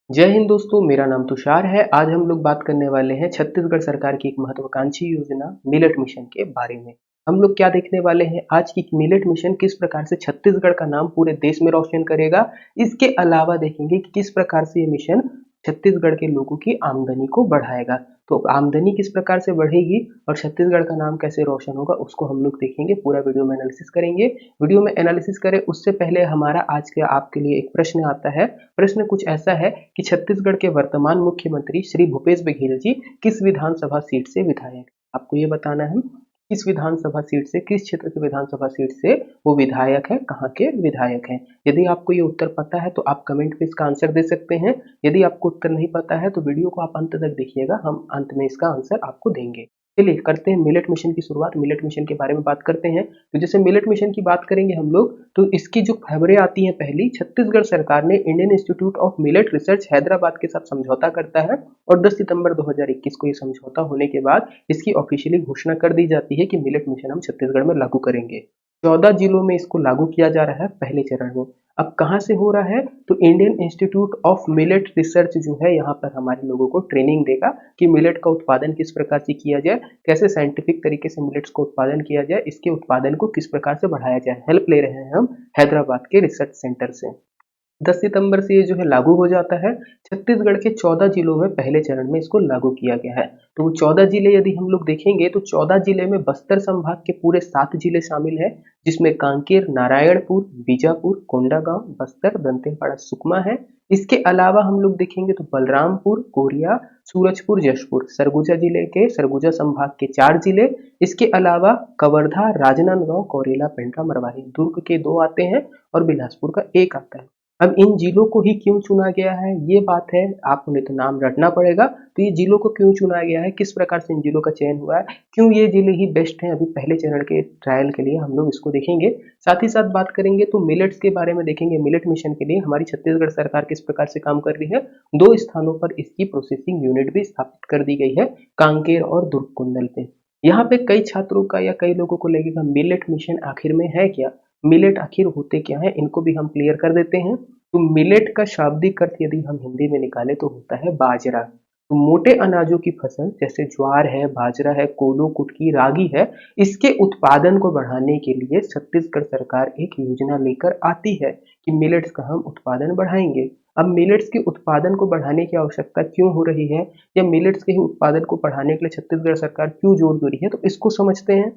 जय हिंद दोस्तों, मेरा नाम तुषार है। आज हम लोग बात करने वाले हैं छत्तीसगढ़ सरकार की एक महत्वाकांक्षी योजना मिलेट मिशन के बारे में। हम लोग क्या देखने वाले हैं आज की मिलेट मिशन किस प्रकार से छत्तीसगढ़ का नाम पूरे देश में रोशन करेगा। इसके अलावा देखेंगे कि किस प्रकार से ये मिशन छत्तीसगढ़ के लोगों की आमदनी को बढ़ाएगा। तो आमदनी किस प्रकार से बढ़ेगी और छत्तीसगढ़ का नाम कैसे रोशन होगा उसको हम लोग देखेंगे, पूरा वीडियो में एनालिसिस करेंगे। वीडियो में एनालिसिस करें उससे पहले हमारा आज के आपके लिए एक प्रश्न आता है। प्रश्न कुछ ऐसा है कि छत्तीसगढ़ के वर्तमान मुख्यमंत्री श्री भूपेश बघेल जी किस विधानसभा सीट से विधायक। आपको ये बताना है किस विधानसभा सीट से, किस क्षेत्र के विधानसभा सीट से वो विधायक है, कहाँ के विधायक हैं। यदि आपको ये उत्तर पता है तो आप कमेंट पे इसका आंसर दे सकते हैं। यदि आपको उत्तर नहीं पता है तो वीडियो को आप अंत तक देखिएगा, हम अंत में इसका आंसर आपको देंगे। चलिए करते हैं मिलेट मिशन की शुरुआत। मिलेट मिशन के बारे में बात करते हैं। तो जैसे मिलेट मिशन की बात करेंगे हम लोग, तो इसकी जो खबरें आती हैं, पहली छत्तीसगढ़ सरकार ने Indian institute of millet research Hyderabad के साथ समझौता करता है और 10 सितंबर 2021 को ये समझौता होने के बाद इसकी ऑफिशियली घोषणा कर दी जाती है कि मिलेट मिशन हम छत्तीसगढ़ में लागू करेंगे। 14 जिलों में इसको लागू किया जा रहा है पहले चरण में। अब कहाँ से हो रहा है, तो Indian institute of millet research जो है यहाँ पर हमारे लोगों को ट्रेनिंग देगा कि मिलेट का उत्पादन किस प्रकार से किया जाए, कैसे साइंटिफिक तरीके से मिलेट्स को उत्पादन किया जाए, इसके उत्पादन को किस प्रकार से बढ़ाया जाए। हेल्प ले रहे हैं हम हैदराबाद के रिसर्च सेंटर से। 10 सितंबर से ये जो है लागू हो जाता है। छत्तीसगढ़ के 14 जिलों में पहले चरण में इसको लागू किया गया है। तो वो 14 जिले यदि हम लोग देखेंगे तो 14 जिले में बस्तर संभाग के पूरे 7 जिले शामिल है, जिसमें कांकेर, नारायणपुर, बीजापुर, कोंडागांव, बस्तर, दंतेवाड़ा, सुकमा है। इसके अलावा हम लोग देखेंगे तो बलरामपुर, कोरिया, सूरजपुर, जशपुर, सरगुजा जिले के सरगुजा संभाग के 4 जिले। इसके अलावा कवर्धा, राजनांदगांव, कौरेला, पेंड्रा, मरवाही, दुर्ग के 2 आते हैं और बिलासपुर का 1 आता है। अब इन जिलों को ही क्यों चुना गया है, ये बात है, आपको नहीं तो नाम रटना पड़ेगा। तो ये जिलों को क्यों चुना गया है, किस प्रकार से इन जिलों का चयन हुआ है, क्यों ये जिले ही बेस्ट हैं अभी पहले चरण के ट्रायल के लिए, हम लोग इसको देखेंगे। साथ ही साथ बात करेंगे तो मिलेट्स के बारे में देखेंगे। मिलेट मिशन के लिए हमारी छत्तीसगढ़ सरकार किस प्रकार से काम कर रही है। 2 स्थानों पर इसकी प्रोसेसिंग यूनिट भी स्थापित कर दी गई है, कांकेर और दुर्गकुंडल पे। यहाँ पे कई छात्रों का या कई लोगों को लगेगा मिलेट मिशन आखिर में है क्या, मिलेट आखिर होते क्या है, इनको भी हम क्लियर कर देते हैं। तो मिलेट का शाब्दिक अर्थ यदि हम हिंदी में निकाले तो होता है बाजरा। तो मोटे अनाजों की फसल जैसे ज्वार है, बाजरा है, कोदो, कुटकी, रागी है, इसके उत्पादन को बढ़ाने के लिए छत्तीसगढ़ सरकार एक योजना लेकर आती है कि मिलेट्स का हम उत्पादन बढ़ाएंगे। अब मिलेट्स के उत्पादन को बढ़ाने की आवश्यकता क्यों हो रही है, या मिलेट्स के ही उत्पादन को बढ़ाने के लिए छत्तीसगढ़ सरकार क्यों जोर दे रही है, तो इसको समझते हैं।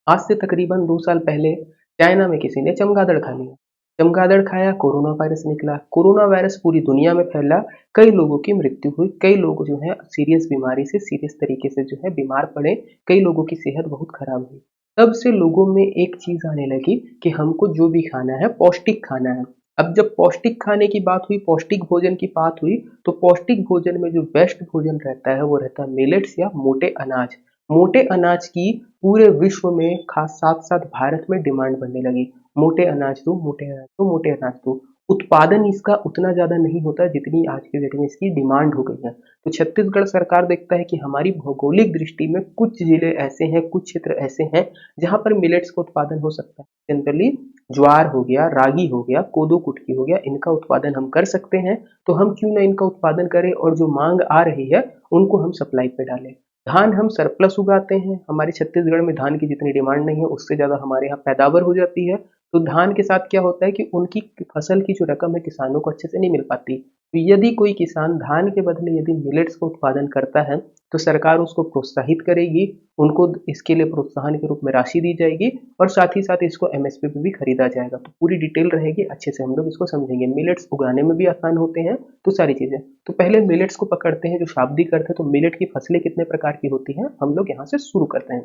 आज से तकरीबन 2 साल पहले चाइना में किसी ने चमगादड़ खा लिया। चमगादड़ खाया, कोरोना वायरस निकला। कोरोना वायरस पूरी दुनिया में फैला, कई लोगों की मृत्यु हुई, कई लोग जो है सीरियस बीमारी से सीरियस तरीके से जो है बीमार पड़े, कई लोगों की सेहत बहुत खराब हुई। तब से लोगों में एक चीज आने लगी कि हमको जो भी खाना है पौष्टिक खाना है। अब जब पौष्टिक खाने की बात हुई, पौष्टिक भोजन की बात हुई, तो पौष्टिक भोजन में जो बेस्ट भोजन रहता है वो रहता है मिलेट्स या मोटे अनाज। मोटे अनाज की पूरे विश्व में खास साथ साथ भारत में डिमांड बढ़ने लगी। मोटे अनाज दो, मोटे अनाज दो, मोटे अनाज दो। उत्पादन इसका उतना ज्यादा नहीं होता जितनी आज के डेट में इसकी डिमांड हो गई है। तो छत्तीसगढ़ सरकार देखता है कि हमारी भौगोलिक दृष्टि में कुछ जिले ऐसे हैं, कुछ क्षेत्र ऐसे हैं जहां पर मिलेट्स का उत्पादन हो सकता है। जनरली ज्वार हो गया, रागी हो गया, कोदो कुटकी हो गया, इनका उत्पादन हम कर सकते हैं। तो हम क्यों ना इनका उत्पादन करें और जो मांग आ रही है उनको हम सप्लाई पे डालें। धान हम सरप्लस उगाते हैं, हमारे छत्तीसगढ़ में धान की जितनी डिमांड नहीं है उससे ज़्यादा हमारे यहाँ पैदावार हो जाती है। तो धान के साथ क्या होता है कि उनकी फसल की जो रकम है किसानों को अच्छे से नहीं मिल पाती। तो यदि कोई किसान धान के बदले यदि मिलेट्स का उत्पादन करता है तो सरकार उसको प्रोत्साहित करेगी, उनको इसके लिए प्रोत्साहन के रूप में राशि दी जाएगी और साथ ही साथ इसको एमएसपी पे भी खरीदा जाएगा। तो पूरी डिटेल रहेगी, अच्छे से हम लोग इसको समझेंगे। मिलेट्स उगाने में भी आसान होते हैं, तो सारी चीजें। तो पहले मिलेट्स को पकड़ते हैं, जो शाब्दिक अर्थ है। तो मिलेट की फसलें कितने प्रकार की होती हैं, हम लोग यहाँ से शुरू करते हैं।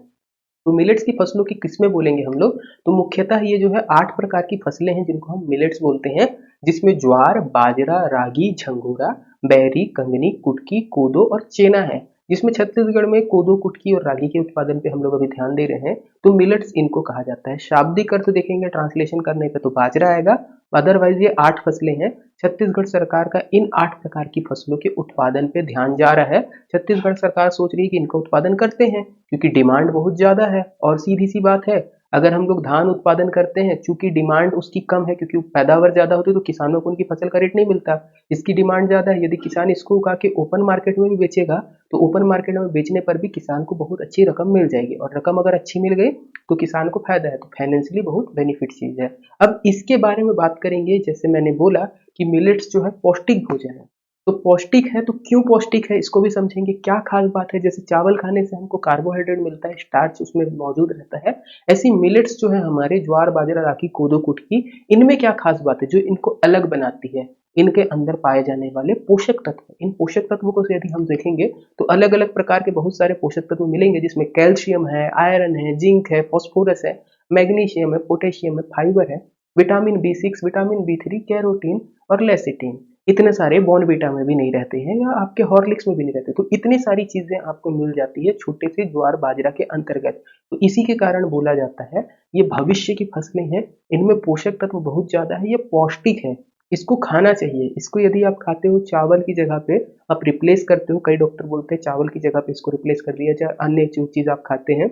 तो मिलेट्स की फसलों की किस्में बोलेंगे हम लोग, तो मुख्यतः ये जो है 8 प्रकार की फसलें हैं जिनको हम मिलेट्स बोलते हैं, जिसमें ज्वार, बाजरा, रागी, झंगोरा, बैरी, कंगनी, कुटकी, कोदो और चेना है। जिसमें छत्तीसगढ़ में कोदो, कुटकी और रागी के उत्पादन पे हम लोग अभी ध्यान दे रहे हैं। तो मिलेट्स इनको कहा जाता है। शाब्दिक अर्थ देखेंगे ट्रांसलेशन करने पे तो बाजरा आएगा। अदरवाइज ये 8 फसलें हैं। छत्तीसगढ़ सरकार का इन 8 प्रकार की फसलों के उत्पादन पे ध्यान जा रहा है। छत्तीसगढ़ सरकार सोच रही है कि इनका उत्पादन करते हैं क्योंकि डिमांड बहुत ज्यादा है। और सीधी सी बात है, अगर हम लोग धान उत्पादन करते हैं, चूंकि डिमांड उसकी कम है क्योंकि पैदावार ज़्यादा होती है तो किसानों को उनकी फसल का रेट नहीं मिलता, इसकी डिमांड ज़्यादा है। यदि किसान इसको उगा के ओपन मार्केट में भी बेचेगा तो ओपन मार्केट में बेचने पर भी किसान को बहुत अच्छी रकम मिल जाएगी, और रकम अगर अच्छी मिल गई तो किसान को फायदा है, तो फाइनेंशियली बहुत बेनिफिट चीज़ है। अब इसके बारे में बात करेंगे, जैसे मैंने बोला कि मिलेट्स जो है पौष्टिक भोजन है, तो पौष्टिक है तो क्यों पौष्टिक है इसको भी समझेंगे, क्या खास बात है। जैसे चावल खाने से हमको कार्बोहाइड्रेट मिलता है, स्टार्च उसमें मौजूद रहता है, ऐसी मिलेट्स जो है हमारे ज्वार बाजरा रागी कोदो कुटकी, इनमें क्या खास बात है जो इनको अलग बनाती है। इनके अंदर पाए जाने वाले पोषक तत्व, इन पोषक तत्वों को यदि हम देखेंगे तो अलग अलग प्रकार के बहुत सारे पोषक तत्व मिलेंगे, जिसमें कैल्शियम है, आयरन है, जिंक है, फॉस्फोरस है, मैग्नीशियम है, पोटेशियम है, फाइबर है, vitamin B6, vitamin B3, carotene और लेसिटिन। इतने सारे बॉर्नविटा में भी नहीं रहते हैं या आपके हॉर्लिक्स में भी नहीं रहते, तो इतनी सारी चीजें आपको मिल जाती है छोटे से ज्वार बाजरा के अंतर्गत। तो इसी के कारण बोला जाता है ये भविष्य की फसलें हैं, इनमें पोषक तत्व बहुत ज्यादा है, ये पौष्टिक है, इसको खाना चाहिए। इसको यदि आप खाते हो चावल की जगह पे, आप रिप्लेस करते हो, कई डॉक्टर बोलते हैं चावल की जगह पे इसको रिप्लेस कर दिया जाए, अन्य जो चीज आप खाते हैं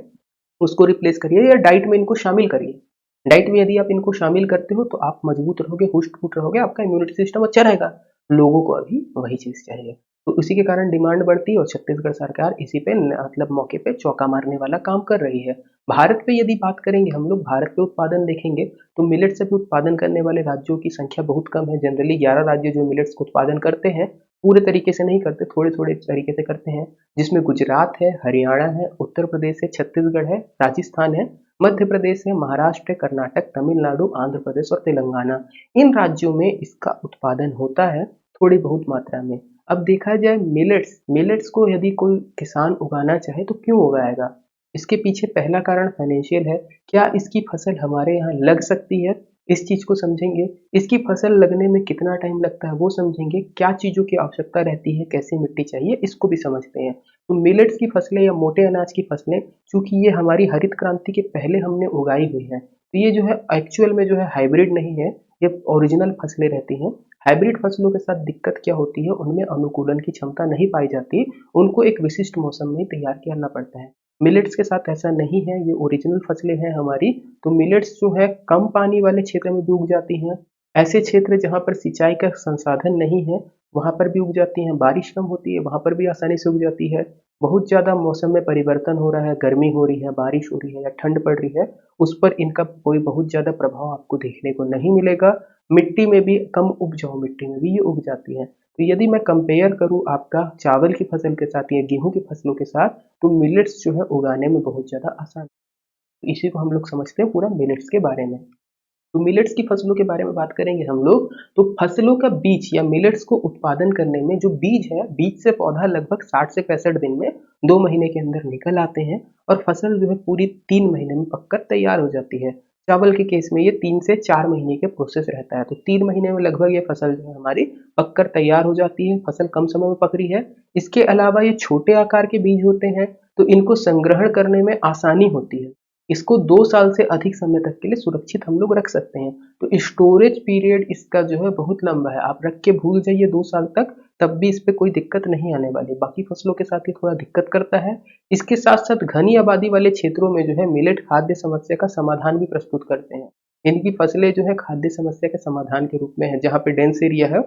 उसको रिप्लेस करिए या डाइट में इनको शामिल करिए। डाइट में यदि आप इनको शामिल करते हो तो आप मजबूत रहोगे, हुष्ट पुष्ट रहोगे, आपका इम्यूनिटी सिस्टम अच्छा रहेगा। लोगों को अभी वही चीज चाहिए, तो उसी के कारण डिमांड बढ़ती है और छत्तीसगढ़ सरकार इसी पे मतलब मौके पे चौका मारने वाला काम कर रही है। भारत पे यदि बात करेंगे हम लोग, भारत पे उत्पादन देखेंगे तो मिलेट से भी उत्पादन करने वाले राज्यों की संख्या बहुत कम है। जनरली 11 राज्य जो मिलेट्स को उत्पादन करते हैं, पूरे तरीके से नहीं करते, थोड़े थोड़े तरीके से करते हैं, जिसमें गुजरात है, हरियाणा है, उत्तर प्रदेश है, छत्तीसगढ़ है, राजस्थान है, मध्य प्रदेश है, महाराष्ट्र है, कर्नाटक, तमिलनाडु, आंध्र प्रदेश और तेलंगाना। इन राज्यों में इसका उत्पादन होता है थोड़ी बहुत मात्रा में। अब देखा जाए मिलेट्स, मिलेट्स को यदि कोई किसान उगाना चाहे तो क्यों उगाएगा, इसके पीछे पहला कारण फाइनेंशियल है। क्या इसकी फसल हमारे यहाँ लग सकती है, इस चीज को समझेंगे। इसकी फसल लगने में कितना टाइम लगता है वो समझेंगे, क्या चीजों की आवश्यकता रहती है, कैसी मिट्टी चाहिए, इसको भी समझते हैं। तो मिलेट्स की फसलें या मोटे अनाज की फसलें, चूंकि ये हमारी हरित क्रांति के पहले हमने उगाई हुई है, तो ये जो है एक्चुअल में जो है हाइब्रिड नहीं है, ये ओरिजिनल फसलें रहती हैं। हाइब्रिड फसलों के साथ दिक्कत क्या होती है, उनमें अनुकूलन की क्षमता नहीं पाई जाती, उनको एक विशिष्ट मौसम में तैयार करना पड़ता है। मिलेट्स के साथ ऐसा नहीं है, ये ओरिजिनल फसलें हैं हमारी। तो मिलेट्स जो है कम पानी वाले क्षेत्र में भी उग जाती हैं, ऐसे क्षेत्र जहाँ पर सिंचाई का संसाधन नहीं है वहाँ पर भी उग जाती हैं, बारिश कम होती है वहाँ पर भी आसानी से उग जाती है। बहुत ज़्यादा मौसम में परिवर्तन हो रहा है, गर्मी हो रही है, बारिश हो रही है या ठंड पड़ रही है, उस पर इनका कोई बहुत ज़्यादा प्रभाव आपको देखने को नहीं मिलेगा। मिट्टी में भी, कम उपजाऊ मिट्टी में भी ये उग जाती है। तो यदि मैं कंपेयर करूँ आपका चावल की फसल के साथ या गेहूं की फसलों के साथ, तो मिलेट्स जो है उगाने में बहुत ज़्यादा आसान है। तो इसी को हम लोग समझते हैं पूरा मिलेट्स के बारे में। तो मिलेट्स की फसलों के बारे में बात करेंगे हम लोग, तो फसलों का बीज या मिलेट्स को उत्पादन करने में जो बीज है, बीज से पौधा लगभग 60 से 65 दिन में, 2 महीने के अंदर निकल आते हैं, और फसल जो है पूरी 3 महीने में पककर तैयार हो जाती है। चावल के केस में ये 3 से 4 महीने के प्रोसेस रहता है, तो 3 महीने में लगभग ये फसल जो है हमारी पककर तैयार हो जाती है, फसल कम समय में पक रही है। इसके अलावा ये छोटे आकार के बीज होते हैं, तो इनको संग्रहण करने में आसानी होती है, इसको 2 साल से अधिक समय तक के लिए सुरक्षित हम लोग रख सकते हैं। तो स्टोरेज पीरियड इसका जो है बहुत लंबा है, आप रख के भूल जाइए 2 साल तक, तब भी इस पे कोई दिक्कत नहीं आने वाली। बाकी फसलों के साथ ही थोड़ा दिक्कत करता है। इसके साथ साथ घनी आबादी वाले क्षेत्रों में जो है मिलेट खाद्य समस्या का समाधान भी प्रस्तुत करते हैं। इनकी फसलें जो है खाद्य समस्या के समाधान के रूप में है, जहाँ पे डेंस एरिया है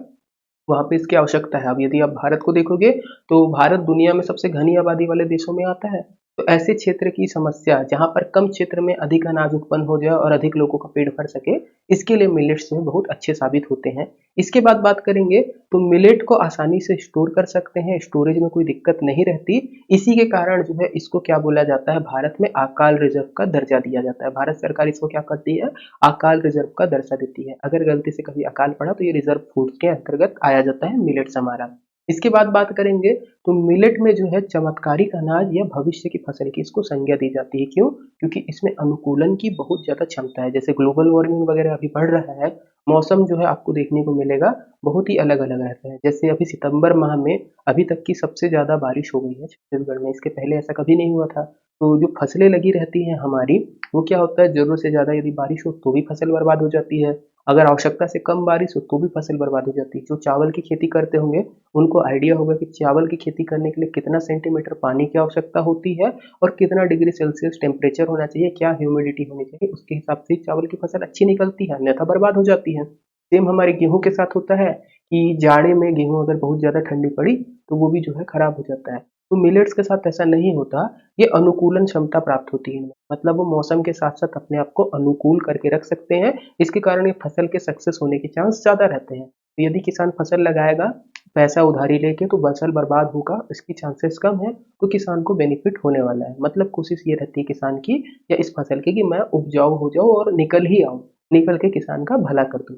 वहाँ पे इसकी आवश्यकता है। अब यदि आप भारत को देखोगे तो भारत दुनिया में सबसे घनी आबादी वाले देशों में आता है। तो ऐसे क्षेत्र की समस्या जहाँ पर कम क्षेत्र में अधिक अनाज उत्पन्न हो जाए और अधिक लोगों का पेट भर सके, इसके लिए मिलेट्स जो है बहुत अच्छे साबित होते हैं। इसके बाद बात करेंगे तो मिलेट को आसानी से स्टोर कर सकते हैं, स्टोरेज में कोई दिक्कत नहीं रहती। इसी के कारण जो है इसको क्या बोला जाता है, भारत में अकाल रिजर्व का दर्जा दिया जाता है। भारत सरकार इसको क्या करती है, अकाल रिजर्व का दर्जा देती है। अगर गलती से कभी अकाल पड़ा तो ये रिजर्व फूड के अंतर्गत आया जाता है मिलेट्स हमारा। इसके बाद बात करेंगे तो मिलेट में जो है चमत्कारिक अनाज या भविष्य की फसल की इसको संज्ञा दी जाती है। क्यों? क्योंकि इसमें अनुकूलन की बहुत ज्यादा क्षमता है। जैसे ग्लोबल वार्मिंग वगैरह अभी बढ़ रहा है, मौसम जो है आपको देखने को मिलेगा बहुत ही अलग अलग रहता है। जैसे अभी सितंबर माह में अभी तक की सबसे ज्यादा बारिश हो गई है छत्तीसगढ़ में, इसके पहले ऐसा कभी नहीं हुआ था। तो जो फसलें लगी रहती हैं हमारी, वो क्या होता है, जरूरत से ज्यादा यदि बारिश हो तो भी फसल बर्बाद हो जाती है। अगर आवश्यकता से कम बारिश हो तो भी फसल बर्बाद हो जाती है। जो चावल की खेती करते होंगे उनको आइडिया होगा कि चावल की खेती करने के लिए कितना सेंटीमीटर पानी की आवश्यकता होती है और कितना डिग्री सेल्सियस टेम्परेचर होना चाहिए, क्या ह्यूमिडिटी होनी चाहिए, उसके हिसाब से चावल की फसल अच्छी निकलती है, अन्यथा बर्बाद हो जाती है। सेम हमारे गेहूं के साथ होता है कि जाड़े में गेहूं अगर बहुत ज़्यादा ठंडी पड़ी तो वो भी जो है खराब हो जाता है। तो मिलेट्स के साथ ऐसा नहीं होता, ये अनुकूलन क्षमता प्राप्त होती है इनमें, मतलब वो मौसम के साथ साथ अपने आप को अनुकूल करके रख सकते हैं। इसके कारण ये फसल के सक्सेस होने के चांस ज़्यादा रहते हैं। तो यदि किसान फसल लगाएगा पैसा उधारी लेके तो फसल बर्बाद होगा, इसकी चांसेस कम है, तो किसान को बेनिफिट होने वाला है। मतलब कोशिश ये रहती है किसान की या इस फसल की कि मैं उपजाऊ हो जाऊं और निकल ही आऊं, निकल के किसान का भला कर दूं।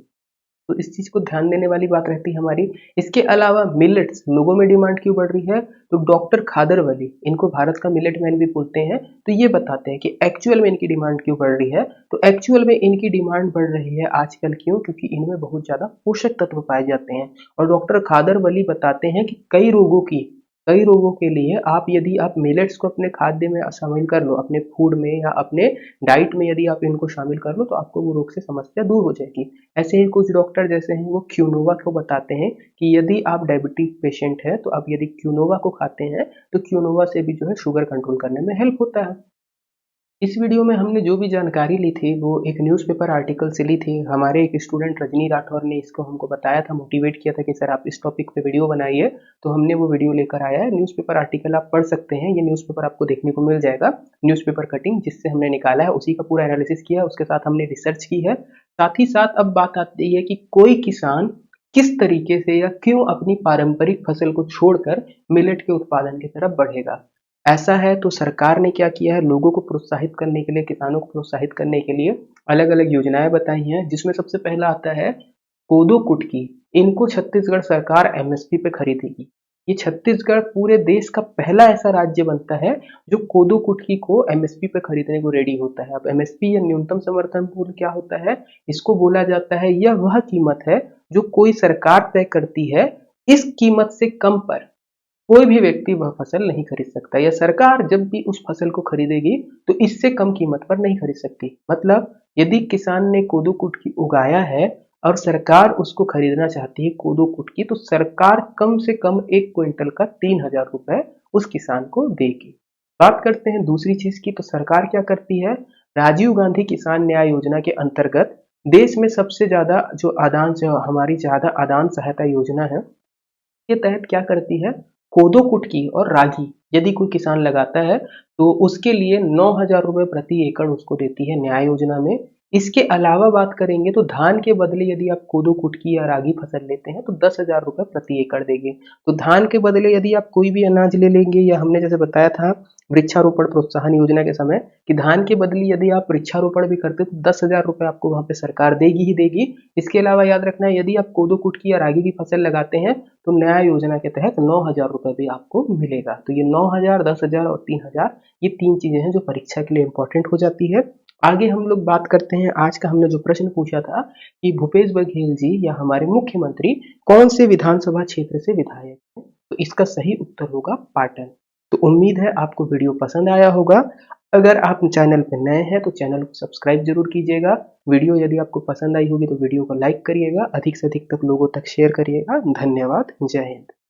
तो इस चीज को ध्यान देने वाली बात रहती है हमारी। इसके अलावा मिलेट्स लोगों में डिमांड क्यों बढ़ रही है, तो डॉक्टर खादरवली, इनको भारत का मिलेट मैन भी बोलते हैं, तो ये बताते हैं कि एक्चुअल में इनकी डिमांड क्यों बढ़ रही है। तो एक्चुअल में इनकी डिमांड बढ़ रही है आजकल क्यों, क्योंकि इनमें बहुत ज्यादा पोषक तत्व पाए जाते हैं। और डॉक्टर खादरवली बताते हैं कि कई रोगों के लिए आप यदि आप मिलेट्स को अपने खाद्य में शामिल कर लो, अपने फूड में या अपने डाइट में यदि आप इनको शामिल कर लो तो आपको वो रोग से समस्या दूर हो जाएगी। ऐसे ही कुछ डॉक्टर जैसे हैं वो क्यूनोवा को बताते हैं कि यदि आप डायबिटिक पेशेंट है तो आप यदि क्यूनोवा को खाते हैं तो क्यूनोवा से भी जो है शुगर कंट्रोल करने में हेल्प होता है। इस वीडियो में हमने जो भी जानकारी ली थी वो एक न्यूज़पेपर आर्टिकल से ली थी। हमारे एक स्टूडेंट रजनी राठौर ने इसको हमको बताया था, मोटिवेट किया था कि सर आप इस टॉपिक पे वीडियो बनाइए, तो हमने वो वीडियो लेकर आया है। न्यूज़पेपर आर्टिकल आप पढ़ सकते हैं, ये न्यूज़पेपर आपको देखने को मिल जाएगा। न्यूज़पेपर कटिंग जिससे हमने निकाला है उसी का पूरा एनालिसिस किया है, उसके साथ हमने रिसर्च की है। साथ ही साथ अब बात आती है कि कोई किसान किस तरीके से या क्यों अपनी पारंपरिक फसल को छोड़कर मिलेट के उत्पादन की तरफ बढ़ेगा। ऐसा है तो सरकार ने क्या किया है, लोगों को प्रोत्साहित करने के लिए, किसानों को प्रोत्साहित करने के लिए अलग अलग योजनाएं बताई हैं, जिसमें सबसे पहला आता है कोदो कुटकी। इनको छत्तीसगढ़ सरकार एमएसपी पे खरीदेगी। ये छत्तीसगढ़ पूरे देश का पहला ऐसा राज्य बनता है जो कोदो कुटकी को एमएसपी पे खरीदने को रेडी होता है। अब एमएसपी या न्यूनतम समर्थन मूल्य क्या होता है, इसको बोला जाता है यह वह कीमत है जो कोई सरकार तय करती है। इस कीमत से कम पर कोई भी व्यक्ति वह फसल नहीं खरीद सकता, या सरकार जब भी उस फसल को खरीदेगी तो इससे कम कीमत पर नहीं खरीद सकती। मतलब यदि किसान ने कोदो कुटकी उगाया है और सरकार उसको खरीदना चाहती है कोदो कुटकी, तो सरकार कम से कम 1 क्विंटल का 3,000 रुपए उस किसान को देगी। बात करते हैं दूसरी चीज की, तो सरकार क्या करती है, राजीव गांधी किसान न्याय योजना के अंतर्गत देश में सबसे ज्यादा जो आदान, जो हमारी ज्यादा आदान सहायता योजना है, के तहत क्या करती है, कोदो कुटकी और रागी यदि कोई किसान लगाता है तो उसके लिए 9,000 रुपए प्रति एकड़ उसको देती है न्याय योजना में। इसके अलावा बात करेंगे तो धान के बदले यदि आप कोदो कुटकी या रागी फसल लेते हैं तो 10,000 रुपए प्रति एकड़ देगी। तो धान के बदले यदि आप कोई भी अनाज ले लेंगे, या हमने जैसे बताया था वृक्षारोपण प्रोत्साहन योजना के समय कि धान के बदले यदि आप वृक्षारोपण भी करते तो 10,000 रुपए आपको वहां पे सरकार देगी ही देगी। इसके अलावा याद रखना है यदि आप कोदो कुटकी या रागी की फसल लगाते हैं तो न्याय योजना के तहत 9,000 रुपए भी आपको मिलेगा। तो ये 9,000, 10,000 और 3,000, ये तीन चीजें हैं जो परीक्षा के लिए इंपॉर्टेंट हो जाती है। आगे हम लोग बात करते हैं, आज का हमने जो प्रश्न पूछा था कि भूपेश बघेल जी या हमारे मुख्यमंत्री कौन से विधानसभा क्षेत्र से विधायक हैं, तो इसका सही उत्तर होगा पाटन। तो उम्मीद है आपको वीडियो पसंद आया होगा। अगर आप चैनल पर नए हैं तो चैनल को सब्सक्राइब जरूर कीजिएगा। वीडियो यदि आपको पसंद आई होगी तो वीडियो को लाइक करिएगा, अधिक से अधिक तक लोगों तक शेयर करिएगा। धन्यवाद, जय हिंद।